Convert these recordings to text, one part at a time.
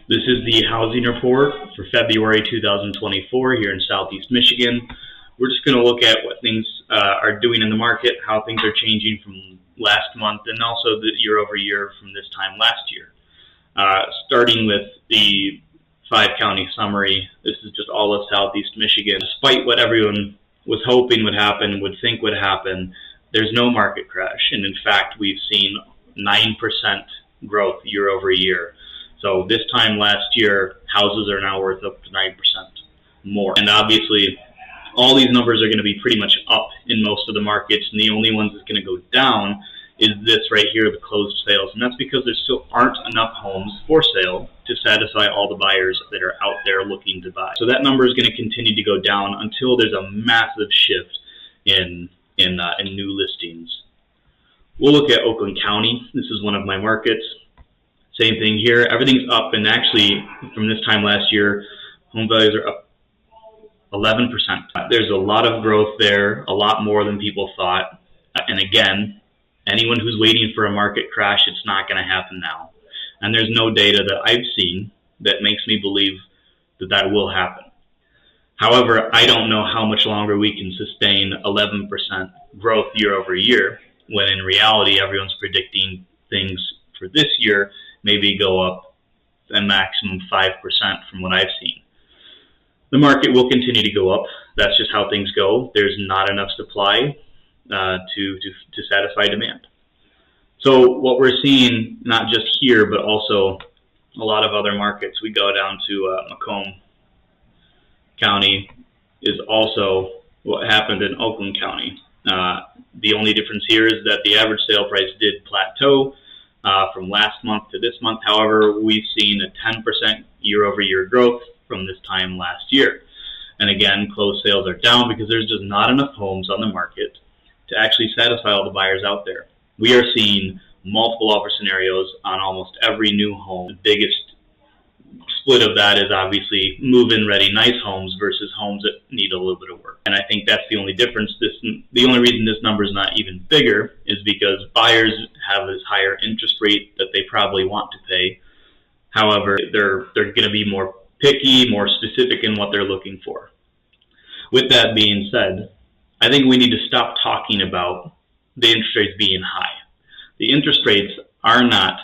This is the housing report for February 2024 here in Southeast Michigan. We're just going to look at what things are doing in the market, how things are changing from last month, and also the year over year from this time last year. Starting with the 5-county summary, this is just all of Southeast Michigan. Despite what everyone was hoping would happen, would think would happen, there's no market crash. And in fact, we've seen 9% growth year over year. So this time last year, houses are now worth up to 9% more. And obviously, all these numbers are going to be pretty much up in most of the markets, and the only ones that's going to go down is this right here, the closed sales. And that's because there still aren't enough homes for sale to satisfy all the buyers that are out there looking to buy. So that number is going to continue to go down until there's a massive shift in new listings. We'll look at Oakland County. This is one of my markets. Same thing here. Everything's up, and actually from this time last year, home values are up 11%. There's a lot of growth there, a lot more than people thought. And again, anyone who's waiting for a market crash, it's not going to happen now. And there's no data that I've seen that makes me believe that that will happen. However, I don't know how much longer we can sustain 11% growth year over year, when in reality, everyone's predicting things for this year maybe go up a maximum 5% from what I've seen. The market will continue to go up. That's just how things go. There's not enough supply to satisfy demand. So what we're seeing, not just here, but also a lot of other markets, we go down to Macomb County, is also what happened in Oakland County. The only difference here is that the average sale price did plateau from last month to this month. However, we've seen a 10% year-over-year growth from this time last year. And again, closed sales are down because there's just not enough homes on the market to actually satisfy all the buyers out there. We are seeing multiple offer scenarios on almost every new home. The biggest split of that is obviously move-in ready nice homes versus homes that need a little bit of work. And I think that's the only difference. The only reason this number is not even bigger is because buyers have this higher interest rate that they probably want to pay. However, they're going to be more picky, more specific in what they're looking for. With that being said, I think we need to stop talking about the interest rates being high. The interest rates are not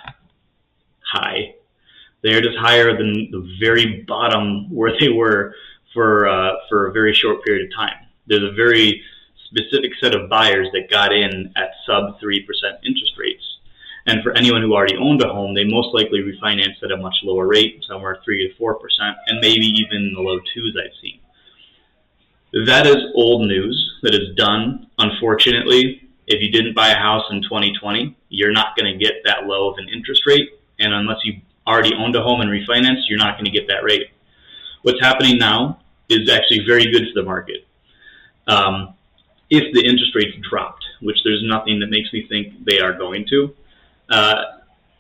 high. They're just higher than the very bottom where they were for a very short period of time. There's a very specific set of buyers that got in at sub 3% interest rates. And for anyone who already owned a home, they most likely refinanced at a much lower rate, somewhere 3 to 4%, and maybe even in the low 2s I've seen. That is old news. That is done. Unfortunately, if you didn't buy a house in 2020, you're not going to get that low of an interest rate. And unless you already owned a home and refinanced, you're not going to get that rate. What's happening now is actually very good for the market. If the interest rates dropped, which there's nothing that makes me think they are going to,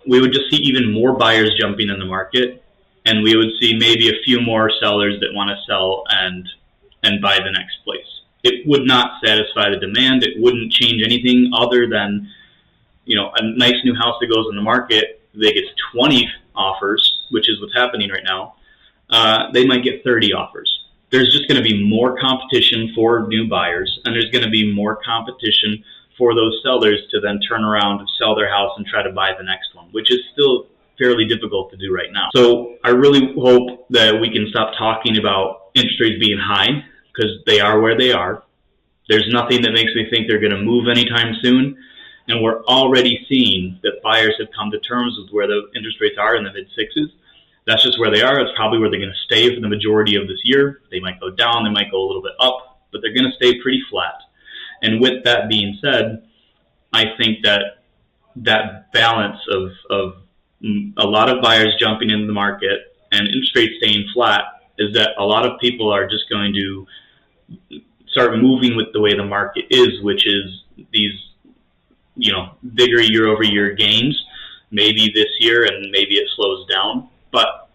we would just see even more buyers jumping in the market, and we would see maybe a few more sellers that want to sell and buy the next place. It would not satisfy the demand. It wouldn't change anything other than, a nice new house that goes in the market, they get 20 offers, which is what's happening right now. They might get 30 offers. There's just going to be more competition for new buyers, and there's going to be more competition for those sellers to then turn around, sell their house, and try to buy the next one, which is still fairly difficult to do right now. So I really hope that we can stop talking about interest rates being high, because they are where they are. There's nothing that makes me think they're going to move anytime soon. And we're already seeing that buyers have come to terms with where the interest rates are in the mid-6s. That's just where they are. It's probably where they're going to stay for the majority of this year. They might go down, they might go a little bit up, but they're going to stay pretty flat. And with that being said, I think that balance of a lot of buyers jumping into the market and interest rates staying flat is that a lot of people are just going to start moving with the way the market is, which is these, bigger year-over-year gains, maybe this year, and maybe it slows down. But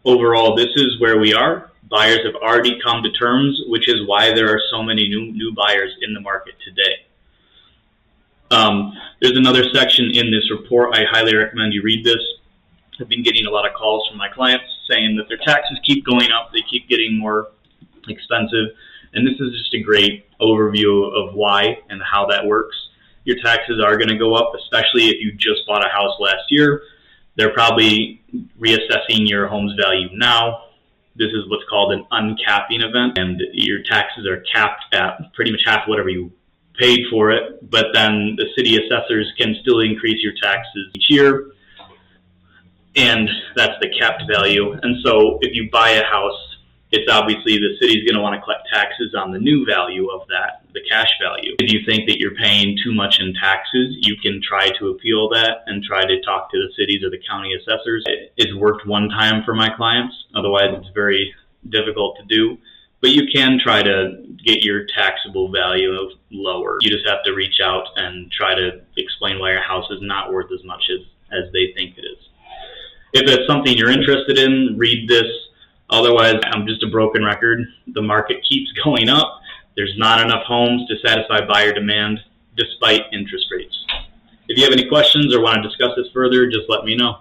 overall, this is where we are. Buyers have already come to terms, which is why there are so many new buyers in the market today. There's another section in this report. I highly recommend you read this. I've been getting a lot of calls from my clients saying that their taxes keep going up, they keep getting more expensive, and this is just a great overview of why and how that works. Your taxes are going to go up, especially if you just bought a house last year. They're probably reassessing your home's value now. This is what's called an uncapping event, and your taxes are capped at pretty much half whatever you paid for it, but then the city assessors can still increase your taxes each year, and that's the capped value. And so if you buy a house, it's obviously the city's going to want to collect taxes on the new value of that, the cash value. If you think that you're paying too much in taxes, you can try to appeal that and try to talk to the cities or the county assessors. It's worked one time for my clients, otherwise it's very difficult to do. But you can try to get your taxable value lower. You just have to reach out and try to explain why your house is not worth as much as they think it is. If it's something you're interested in, read this. Otherwise, I'm just a broken record. The market keeps going up. There's not enough homes to satisfy buyer demand despite interest rates. If you have any questions or want to discuss this further, just let me know.